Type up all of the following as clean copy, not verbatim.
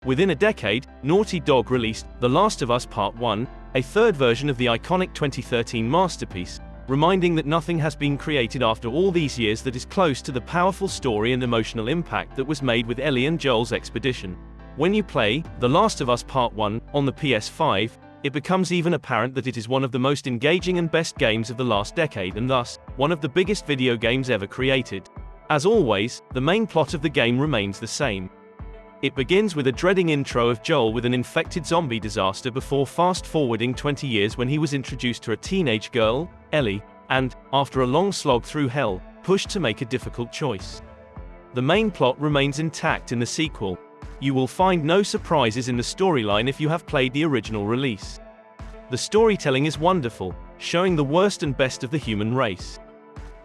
Within a decade, Naughty Dog released The Last of Us Part 1, a third version of the iconic 2013 masterpiece, reminding that nothing has been created after all these years that is close to the powerful story and emotional impact that was made with Ellie and Joel's expedition. When you play The Last of Us Part 1 on the PS5, it becomes even apparent that it is one of the most engaging and best games of the last decade and thus, one of the biggest video games ever created. As always, the main plot of the game remains the same. It begins with a dreading intro of Joel with an infected zombie disaster before fast-forwarding 20 years when he was introduced to a teenage girl, Ellie, and, after a long slog through hell, pushed to make a difficult choice. The main plot remains intact in the sequel. You will find no surprises in the storyline if you have played the original release. The storytelling is wonderful, showing the worst and best of the human race.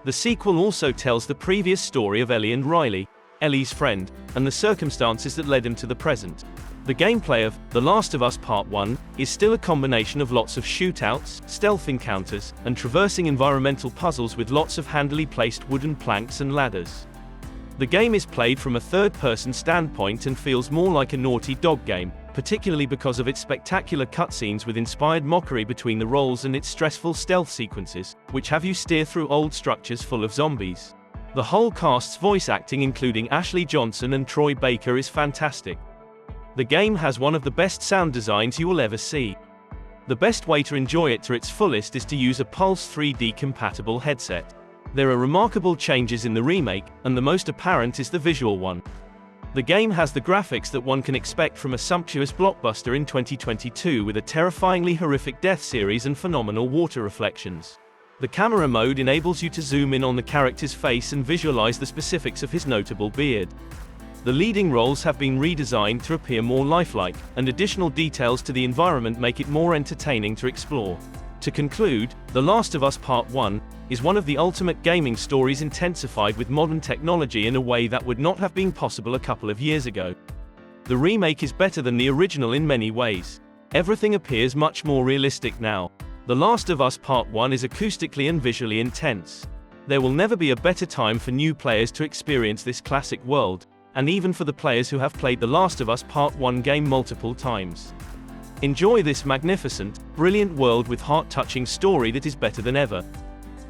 The sequel also tells the previous story of Ellie and Riley, Ellie's friend, and the circumstances that led him to the present. The gameplay of The Last of Us Part 1 is still a combination of lots of shootouts, stealth encounters, and traversing environmental puzzles with lots of handily placed wooden planks and ladders. The game is played from a third-person standpoint and feels more like a Naughty Dog game, particularly because of its spectacular cutscenes with inspired mockery between the roles and its stressful stealth sequences, which have you steer through old structures full of zombies. The whole cast's voice acting, including Ashley Johnson and Troy Baker, is fantastic. The game has one of the best sound designs you will ever see. The best way to enjoy it to its fullest is to use a Pulse 3D compatible headset. There are remarkable changes in the remake, and the most apparent is the visual one. The game has the graphics that one can expect from a sumptuous blockbuster in 2022 with a terrifyingly horrific death series and phenomenal water reflections. The camera mode enables you to zoom in on the character's face and visualize the specifics of his notable beard. The leading roles have been redesigned to appear more lifelike, and additional details to the environment make it more entertaining to explore. To conclude, The Last of Us Part 1 is one of the ultimate gaming stories intensified with modern technology in a way that would not have been possible a couple of years ago. The remake is better than the original in many ways. Everything appears much more realistic now. The Last of Us Part 1 is acoustically and visually intense. There will never be a better time for new players to experience this classic world, and even for the players who have played The Last of Us Part 1 game multiple times. Enjoy this magnificent, brilliant world with heart-touching story that is better than ever.